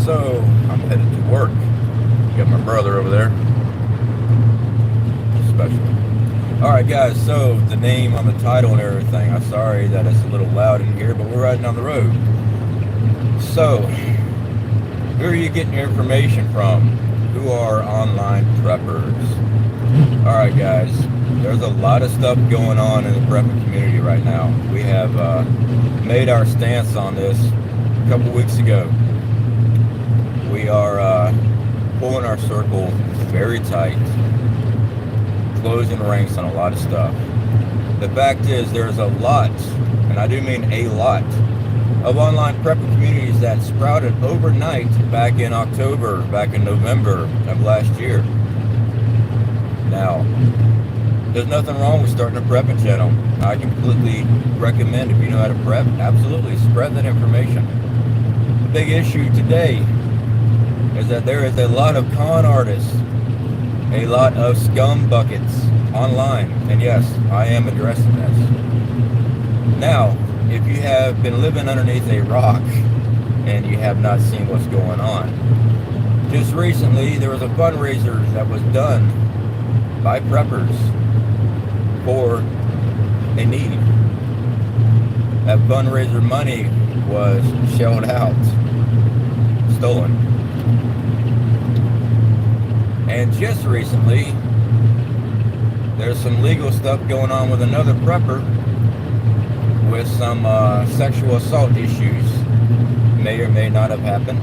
So I'm headed to work. Got my brother over there. Special. Alright guys, so the name on the title and everything, I'm sorry that it's a little loud in here, but we're riding on the road. So, who are you getting your information from? Who are online preppers? Alright guys, there's a lot of stuff going on in the prepping community right now. We have made our stance on this a couple weeks ago. We are pulling our circle very tight, closing ranks on a lot of stuff. The fact is, there's a lot, and I do mean a lot, of online prepping communities that sprouted overnight back in October, back in November of last year. Now, there's nothing wrong with starting a prepping channel. I completely recommend, if you know how to prep, absolutely spread that information. The big issue today is that there is a lot of con artists, a lot of scum buckets online, and yes, I am addressing this. Now, if you have been living underneath a rock and you have not seen what's going on, just recently there was a fundraiser that was done by preppers for a need. That fundraiser money was shelled out, stolen. And just recently, there's some legal stuff going on with another prepper with some sexual assault issues. May or may not have happened.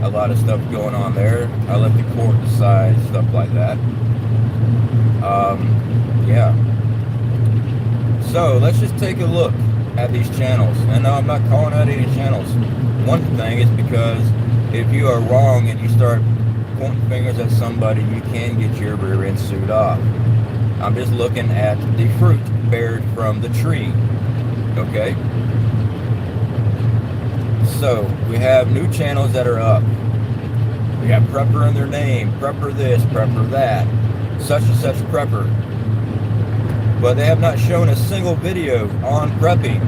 A lot of stuff going on there. I let the court decide stuff like that. Yeah. So let's just take a look at these channels. And no, I'm not calling out any channels. One thing is because if you are wrong and you start pointing fingers at somebody, you can get your rear end sued off. I'm just looking at the fruit bared from the tree. Okay? So, we have new channels that are up. We have prepper in their name, prepper this, prepper that, such and such prepper. But they have not shown a single video on prepping.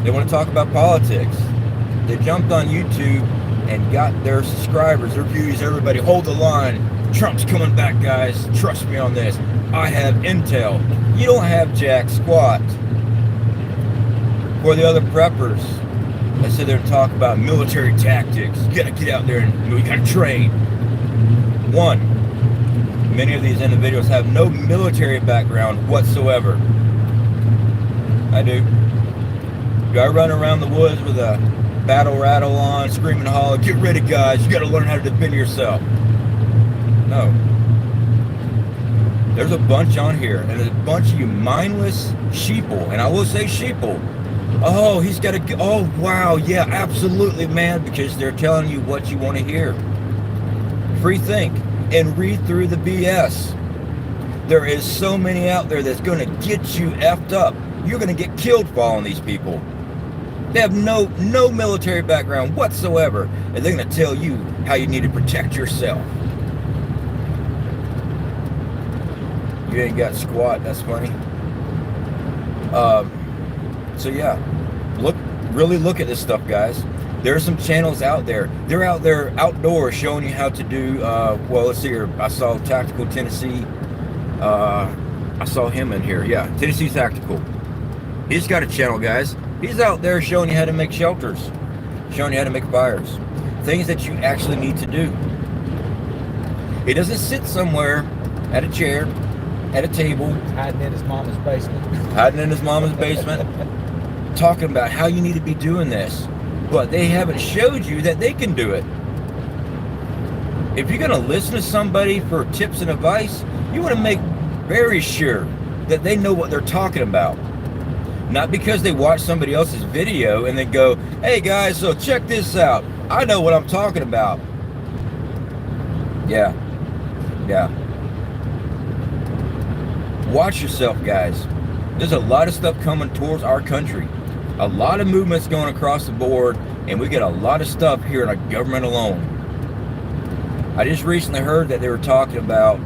They want to talk about politics. They jumped on YouTube and got their subscribers, their views, everybody, hold the line. Trump's coming back, guys. Trust me on this. I have intel. You don't have jack squat. For the other preppers that sit there and talk about military tactics, you gotta get out there and you gotta train. One, many of these individuals have no military background whatsoever. I do. Do I run around the woods with a battle rattle on, screaming and holler, get ready guys, you gotta learn how to defend yourself? No. There's a bunch on here, and there's a bunch of you mindless sheeple, and I will say sheeple. Oh, he's got to, oh wow, yeah, absolutely, man, because they're telling you what you want to hear. Free think and read through the BS. There is so many out there that's going to get you effed up. You're going to get killed following these people. They have no military background whatsoever, and they're going to tell you how you need to protect yourself. You ain't got squat, that's funny. So yeah, really look at this stuff, guys. There are some channels out there. They're out there outdoors showing you how to do, well, let's see here. I saw Tactical Tennessee. I saw him in here. Yeah, Tennessee Tactical. He's got a channel, guys. He's out there showing you how to make shelters, showing you how to make fires, things that you actually need to do. He doesn't sit somewhere at a chair, at a table, hiding in his mama's basement, talking about how you need to be doing this, but they haven't showed you that they can do it. If you're going to listen to somebody for tips and advice, you want to make very sure that they know what they're talking about. Not because they watch somebody else's video and then go, hey guys, so check this out. I know what I'm talking about. Yeah. Watch yourself, guys. There's a lot of stuff coming towards our country. A lot of movements going across the board, and we get a lot of stuff here in our government alone. I just recently heard that they were talking about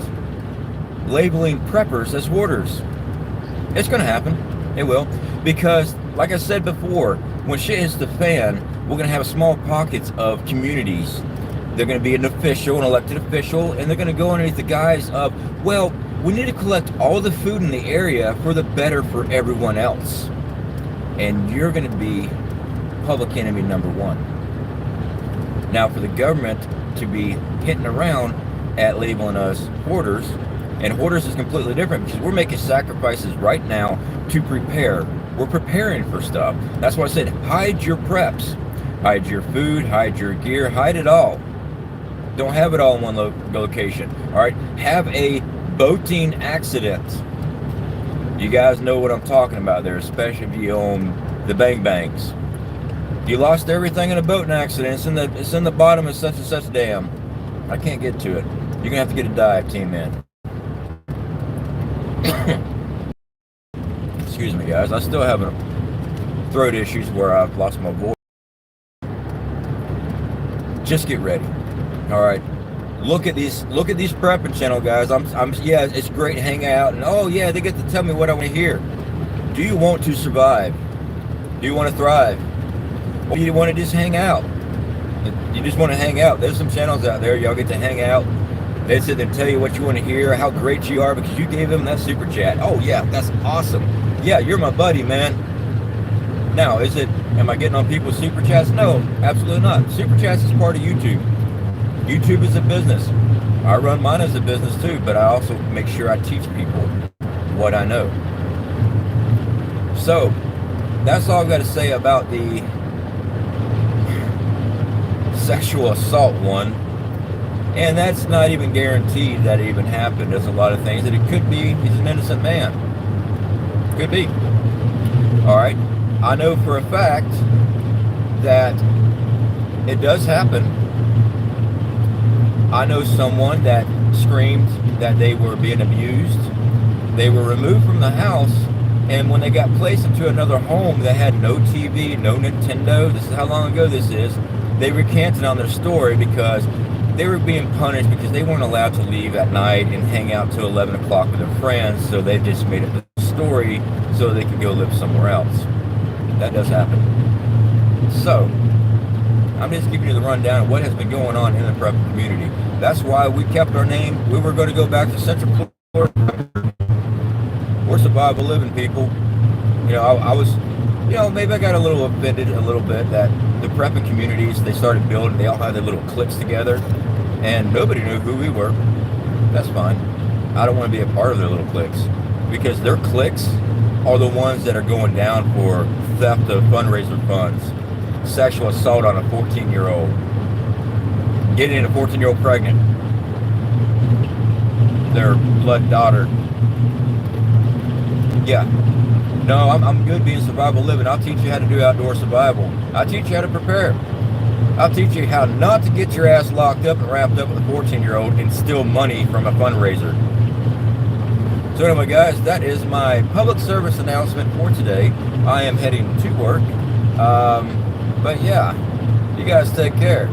labeling preppers as hoarders. It's going to happen. It will. Because, like I said before, when shit hits the fan, we're going to have small pockets of communities. They're going to be an official, an elected official, and they're going to go underneath the guise of, well, we need to collect all the food in the area for the better for everyone else. And you're going to be public enemy number one. Now, for the government to be hitting around at labeling us hoarders, and hoarders is completely different because we're making sacrifices right now to prepare. We're preparing for stuff. That's why I said hide your preps. Hide your food, hide your gear, hide it all. Don't have it all in one location. All right, have a boating accident. You guys know what I'm talking about there, especially if you own the Bang Bangs. You lost everything in a boating accident. It's in the bottom of such and such dam. I can't get to it. You're gonna have to get a dive team in. Excuse me, guys. I still have throat issues where I've lost my voice. Just get ready. All right. Look at these prepping channel guys. Yeah, it's great to hang out, and oh yeah, they get to tell me what I want to hear. Do you want to survive? Do you want to thrive? Or do you want to just hang out? You just want to hang out. There's some channels out there, y'all get to hang out. They sit there and tell you what you want to hear, how great you are because you gave them that super chat. Oh yeah, that's awesome. Yeah, you're my buddy, man. Now, am I getting on people's super chats? No, absolutely not. Super chats is part of YouTube. YouTube is a business. I run mine as a business too, but I also make sure I teach people what I know. So, that's all I've got to say about the sexual assault one. And that's not even guaranteed that it even happened. There's a lot of things that it could be. He's an innocent man. Could be. All right. I know for a fact that it does happen. I know someone that screamed that they were being abused. They were removed from the house, and when they got placed into another home that had no TV, no Nintendo, this is how long ago this is, they recanted on their story because they were being punished because they weren't allowed to leave at night and hang out till 11 o'clock with their friends, so they just made up a story so they could go live somewhere else. That does happen. So, I'm just giving you the rundown of what has been going on in the prep community. That's why we kept our name. We were going to go back to Central Florida. We're survival living people. You know, I was, maybe I got a little offended a little bit that the prepping communities, they started building, they all had their little cliques together, and nobody knew who we were. That's fine. I don't want to be a part of their little cliques, because their cliques are the ones that are going down for theft of fundraiser funds, sexual assault on a 14-year-old, getting a 14-year-old pregnant, their blood daughter. Yeah. No, I'm good being survival living. I'll teach you how to do outdoor survival. I'll teach you how to prepare. I'll teach you how not to get your ass locked up and wrapped up with a 14-year-old and steal money from a fundraiser. So anyway, guys, that is my public service announcement for today. I am heading to work. But yeah, you guys take care.